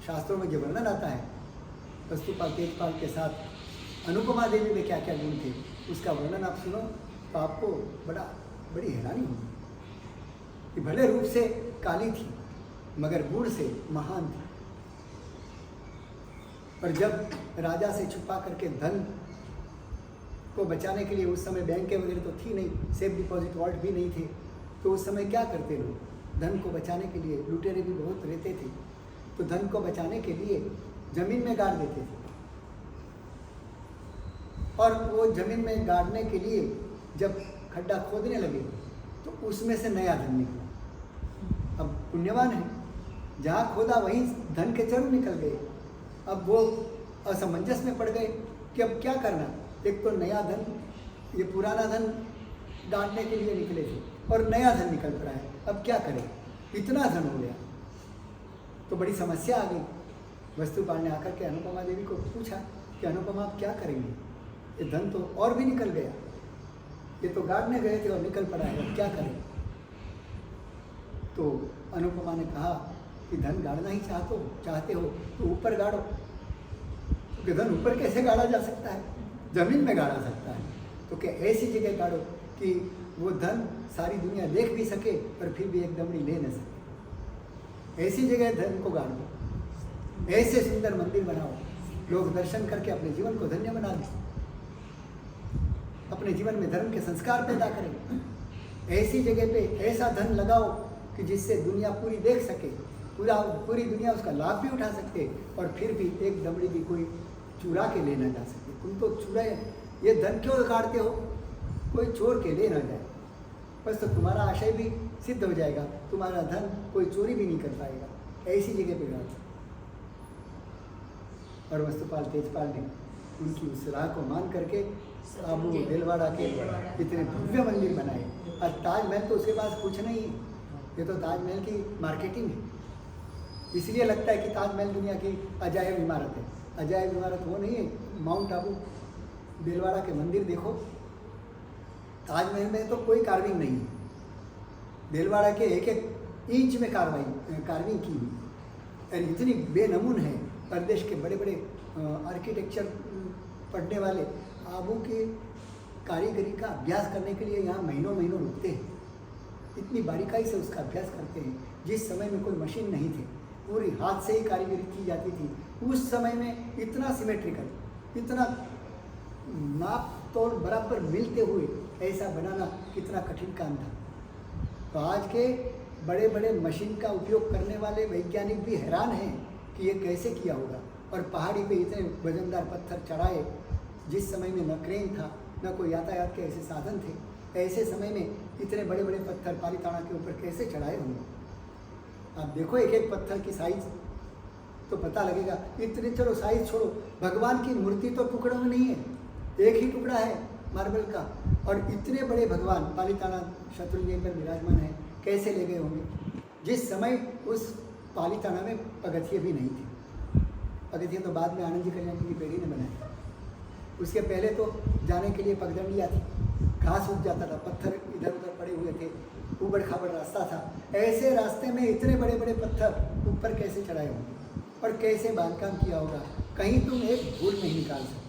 शास्त्रों में जो वर्णन आता है वस्तुपाल तेजपाल के साथ अनुपमा देवी में क्या क्या गुण थे, उसका वर्णन आप सुनो तो आपको बड़ी हैरानी होगी कि भले रूप से काली थी मगर गुण से महान थी। और जब राजा से छुपा करके धन को बचाने के लिए, उस समय बैंक वगैरह तो थी नहीं, सेफ डिपॉजिट वॉल्ट भी नहीं थे, तो उस समय क्या करते लोग, धन को बचाने के लिए, लुटेरे भी बहुत रहते थे, तो धन को बचाने के लिए जमीन में गाड़ देते थे। और वो जमीन में गाड़ने के लिए जब खड्डा खोदने लगे तो उसमें से नया धन निकला। अब पुण्यवान है, जहाँ खोदा वहीं धन के चरू निकल गए। अब वो असमंजस में पड़ गए कि अब क्या करना, एक तो नया धन, ये पुराना धन गाड़ने के लिए निकले थे और नया धन निकल पड़ा है, अब क्या करें, इतना धन हो गया। तो बड़ी समस्या आ गई। वस्तुपाल ने आकर के अनुपमा देवी को पूछा कि अनुपमा आप क्या करेंगे, ये धन तो और भी निकल गया, ये तो गाड़ने गए थे और निकल पड़ा है, अब क्या करें। तो अनुपमा ने कहा कि धन गाड़ना ही चाहते हो तो ऊपर गाड़ो, क्योंकि धन ऊपर कैसे गाड़ा जा सकता है, जमीन में गाड़ा सकता है। तो क्या ऐसी जगह गाड़ो कि वो धन सारी दुनिया देख भी सके पर फिर भी एक दमड़ी ले न सके, ऐसी जगह धन को गाड़ दो, ऐसे सुंदर मंदिर बनाओ, लोग दर्शन करके अपने जीवन को धन्य बना दें, अपने जीवन में धर्म के संस्कार पैदा करें। ऐसी जगह पे ऐसा धन लगाओ कि जिससे दुनिया पूरी देख सके, पूरी दुनिया उसका लाभ भी उठा सके, और फिर भी एक दमड़ी भी कोई चुरा के ले ना जा सके। तुम तो चुरा, ये धन क्यों गाड़ते हो, कोई चोर के ले ना जाए, बस तो तुम्हारा आशय भी सिद्ध हो जाएगा, तुम्हारा धन कोई चोरी भी नहीं कर पाएगा, ऐसी जगह पे गाड़ो। और वस्तुपाल तेजपाल ने उनकी उस सलाह को मान करके आबू दिलवाड़ा के इतने भव्य मंदिर बनाए। और ताजमहल तो उसके पास कुछ नहीं है, ये तो ताजमहल की मार्केटिंग है। इसलिए लगता है कि ताजमहल दुनिया की अजायब इमारत है, अजायब इमारत वो नहीं है। माउंट आबू दिलवाड़ा के मंदिर देखो, ताजमहल में तो कोई कार्विंग नहीं है, दिलवाड़ा के एक एक इंच में कार्विंग की हुई, और इतनी बेनमून है। प्रदेश के बड़े बड़े आर्किटेक्चर पढ़ने वाले आबू के कारीगरी का अभ्यास करने के लिए यहाँ महीनों महीनों रुकते हैं, इतनी बारीकाई से उसका अभ्यास करते हैं। जिस समय में कोई मशीन नहीं थी, पूरी हाथ से ही कारीगरी की जाती थी, उस समय में इतना सिमेट्रिकल, इतना नाप तोड़ बराबर मिलते हुए ऐसा बनाना कितना कठिन काम था। तो आज के बड़े बड़े मशीन का उपयोग करने वाले वैज्ञानिक भी हैरान हैं कि ये कैसे किया होगा। और पहाड़ी पे इतने वजनदार पत्थर चढ़ाए, जिस समय में न क्रेन था न कोई यातायात के ऐसे साधन थे, ऐसे समय में इतने बड़े बड़े पत्थर पालीताना के ऊपर कैसे चढ़ाए होंगे। आप देखो एक एक पत्थर की साइज तो पता लगेगा। इतने, चलो साइज छोड़ो, भगवान की मूर्ति तो टुकड़ों में नहीं है, एक ही टुकड़ा है मार्बल का, और इतने बड़े भगवान पालीताना शत्रुंजय पर विराजमान है, कैसे ले गए होंगे। जिस समय उस पालीताना में पगथिये भी नहीं थे। पगथिये तो बाद में आनंद जी कल्याण की पेड़ी ने बनाए। उसके पहले तो जाने के लिए पगडंडियाँ थी, घास उग जाता था, पत्थर इधर उधर पड़े हुए थे, ऊबड़ खाबड़ रास्ता था। ऐसे रास्ते में इतने बड़े बड़े पत्थर ऊपर कैसे चढ़ाए होंगे और कैसे बांधकाम किया होगा, कहीं तुम एक धूल नहीं निकाल सकते।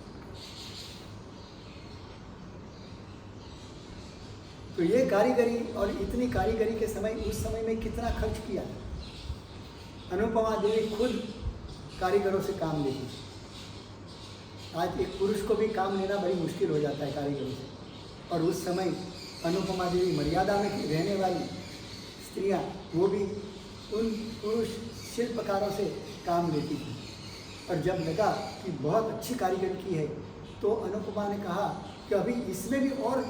तो ये कारीगरी, और इतनी कारीगरी के समय, उस समय में कितना खर्च किया। अनुपमा देवी खुद कारीगरों से काम लेती। आज एक पुरुष को भी काम लेना बड़ी मुश्किल हो जाता है कारीगरों से, और उस समय अनुपमा देवी मर्यादा में रहने वाली स्त्रियां, वो भी उन पुरुष शिल्पकारों से काम लेती थी। और जब लगा कि बहुत अच्छी कारीगरी की है, तो अनुपमा ने कहा कि अभी इसमें भी और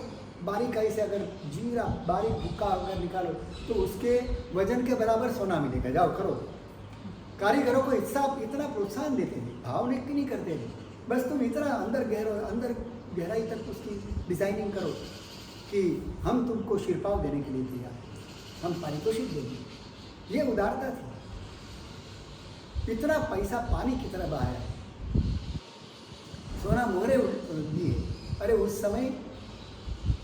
बारीकाई से अगर जीरा बारीक भुक्का अगर निकालो तो उसके वजन के बराबर सोना मिलेगा, जाओ करो। कारीगरों को इतना प्रोत्साहन देते थे, भाव नहीं करते थे, बस तुम इतना अंदर गहराई तक उसकी डिज़ाइनिंग करो कि हम तुमको शिरपाव देने के लिए तैयार, हम पारितोषिक देंगे। ये उदारता थी। इतना पैसा पानी की तरह बहाया, सोना मोहरे दिए। अरे उस समय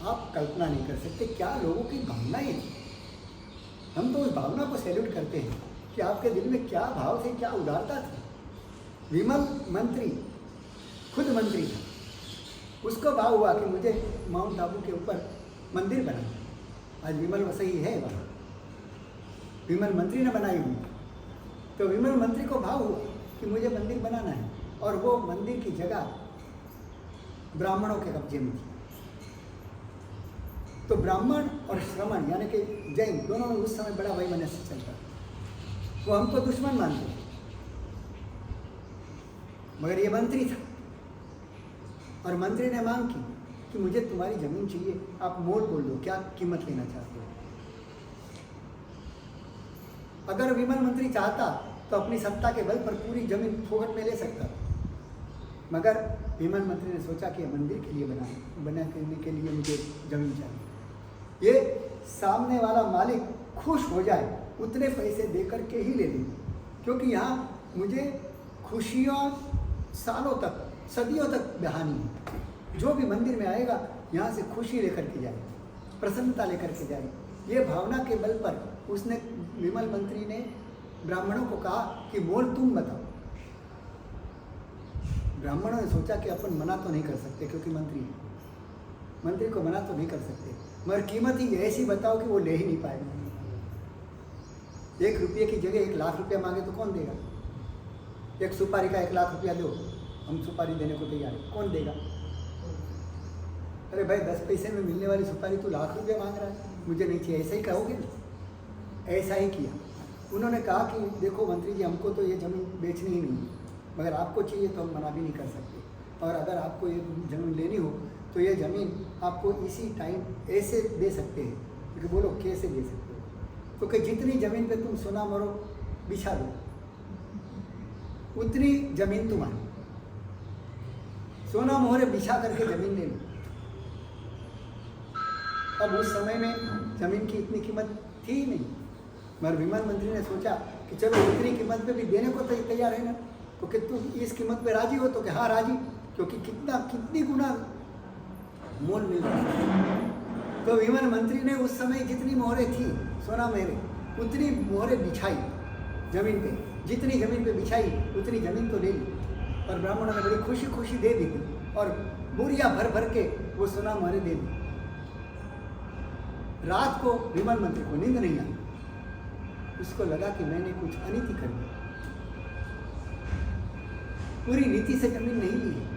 आप कल्पना नहीं कर सकते क्या लोगों की भावनाएं थी। हम तो उस भावना को सैल्यूट करते हैं कि आपके दिल में क्या भाव थे, क्या उदारता थी। विमल मंत्री खुद मंत्री था, उसको भाव हुआ कि मुझे माउंट आबू के ऊपर मंदिर बनाना। आज विमल वसई है वहाँ, विमल मंत्री ने बनाई हुई। तो विमल मंत्री को भाव हुआ कि मुझे मंदिर बनाना है, और वो मंदिर की जगह ब्राह्मणों के कब्जे में थी। तो ब्राह्मण और श्रमण यानी कि जैन दोनों में उस समय बड़ा वैमनस्य चलता था। वो हमको दुश्मन मानते थे, मगर ये मंत्री था, और मंत्री ने मांग की कि मुझे तुम्हारी जमीन चाहिए, आप मोल बोल दो, क्या कीमत लेना चाहते हो। अगर विमल मंत्री चाहता तो अपनी सत्ता के बल पर पूरी जमीन फोकट में ले सकता था, मगर विमल मंत्री ने सोचा कि मंदिर के लिए बनाने के लिए मुझे जमीन चाहिए। ये सामने वाला मालिक खुश हो जाए उतने पैसे दे करके ही ले लूँ, क्योंकि यहाँ मुझे खुशियाँ सालों तक, सदियों तक बहानी है। जो भी मंदिर में आएगा यहाँ से खुशी लेकर के जाए, प्रसन्नता लेकर के जाए। ये भावना के बल पर उसने, विमल मंत्री ने ब्राह्मणों को कहा कि मोल तुम बताओ। ब्राह्मणों ने सोचा कि अपन मना तो नहीं कर सकते, क्योंकि मंत्री को मना तो नहीं कर सकते, मगर कीमत ही ऐसी बताओ कि वो ले ही नहीं पाएगा। 1 रुपये की जगह 1 लाख रुपया मांगे तो कौन देगा? एक सुपारी का 1 लाख रुपया दो, हम सुपारी देने को तैयार है, कौन देगा? अरे भाई 10 पैसे में मिलने वाली सुपारी तो लाख रुपया मांग रहा है, मुझे नहीं चाहिए, ऐसा ही कहोगे ना? ऐसा ही किया। उन्होंने कहा कि देखो मंत्री जी, हमको तो ये ज़मीन बेचनी ही नहीं, मगर आपको चाहिए तो हम मना भी नहीं कर सकते, और अगर आपको ये ज़मीन लेनी हो तो ये ज़मीन आपको इसी टाइम ऐसे दे सकते हैं। क्योंकि बोलो कैसे दे सकते हो? क्योंकि जितनी ज़मीन पे तुम सोना मोरो बिछा दो उतनी ज़मीन तुम्हारी, सोना मोहरे बिछा करके ज़मीन ले लो। अब उस समय में ज़मीन की इतनी कीमत थी ही नहीं, मगर विमल मंत्री ने सोचा कि चलो इतनी कीमत पे भी देने को तो तैयार है ना, क्योंकि तुम इस कीमत पे राजी हो, तो कि हाँ राजी, क्योंकि कितनी गुना मोल मिल रहा है। तो विमल मंत्री ने उस समय जितनी मोहरें थी सोना मोहरे, उतनी मोहरें बिछाई जमीन पे, जितनी जमीन पे बिछाई उतनी जमीन तो ले ली, और ब्राह्मणों ने बड़ी खुशी खुशी दे दी थी, और बोरिया भर भर के वो सोना मोहरें दे दी। रात को विमल मंत्री को नींद नहीं आई, उसको लगा कि मैंने कुछ अनीति कर दी, पूरी नीति से जमीन नहीं ली है।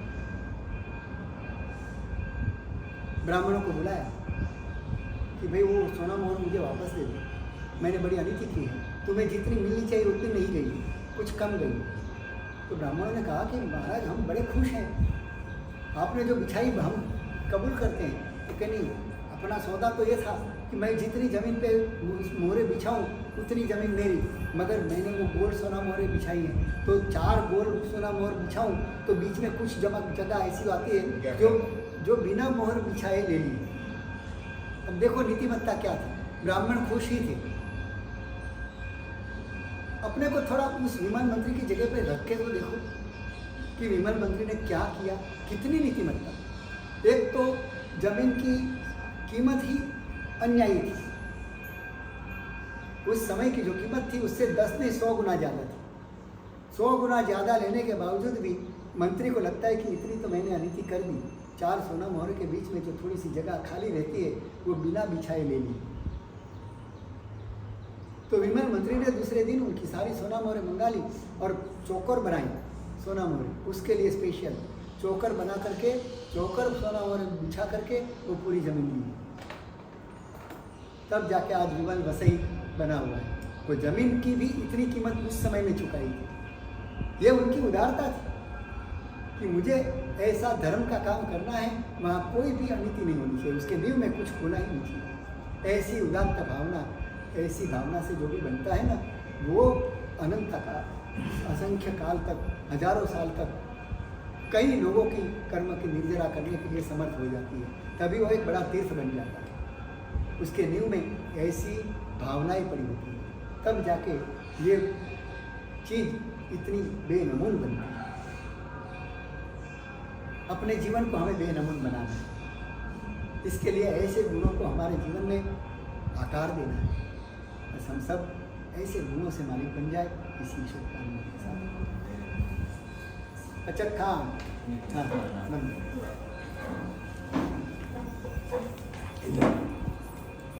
ब्राह्मणों को बुलाया कि भाई वो सोना मोहर मुझे वापस दे दो, मैंने बड़ी अनीति की है, तुम्हें जितनी मिलनी चाहिए उतनी नहीं गई, कुछ कम गई। तो ब्राह्मणों ने कहा कि महाराज हम बड़े खुश हैं, आपने जो बिछाई हम कबूल करते हैं। तो नहीं, अपना सौदा तो ये था कि मैं जितनी ज़मीन पे मोहरे बिछाऊं उतनी ज़मीन मेरी, मगर मैंने वो गोल सोना मोहरे बिछाई है, तो 4 गोल सोना मोहर बिछाऊं तो बीच में कुछ जगह ऐसी आती है जो बिना मोहर बिछाए ले ली। अब देखो नीतिमत्ता क्या थी, ब्राह्मण खुश ही थे। अपने को थोड़ा उस विमल मंत्री की जगह पे रख के तो देखो कि विमल मंत्री ने क्या किया, कितनी नीतिमत्ता। एक तो जमीन की कीमत ही अन्यायी थी, उस समय की जो कीमत थी उससे 10 नहीं 100 गुना ज़्यादा थी। 100 गुना ज़्यादा लेने के बावजूद भी मंत्री को लगता है कि इतनी तो मैंने अनीति कर दी, 4 सोना मोहर के बीच में जो थोड़ी सी जगह खाली रहती है वो बिना बिछाए ले ली। तो विमल मंत्री ने दूसरे दिन उनकी सारी सोना मोहरें मंगा ली और चोकर बनाई, सोना मोहरें उसके लिए स्पेशल चोकर बना करके, चोकर सोना मोहरें बिछा करके वो पूरी जमीन ली। तब जाके आज विमल वसई बना हुआ है। वो जमीन की भी इतनी कीमत उस समय में चुकाई थी। ये उनकी उदारता थी कि मुझे ऐसा धर्म का काम करना है, वहाँ कोई भी अनीति नहीं होनी चाहिए, उसके नींव में कुछ होना ही नहीं चाहिए। ऐसी उदारता भावना, ऐसी भावना से जो भी बनता है ना, वो अनंत काल, असंख्य काल तक, हजारों साल तक कई लोगों की कर्म की निर्जरा करने के लिए समर्थ हो जाती है। तभी वो एक बड़ा तीर्थ बन जाता है। उसके नींव में ऐसी भावनाएं पड़ी होती है, तब जाके ये चीज़ इतनी बेनमून बनती है। अपने जीवन को हमें बेनमून बनाना है, इसके लिए ऐसे गुणों को हमारे जीवन में आकार देना है। बस हम सब ऐसे गुणों से मालिक बन जाए, इसी शुभकामना के साथ। अच्छा खान, हाँ,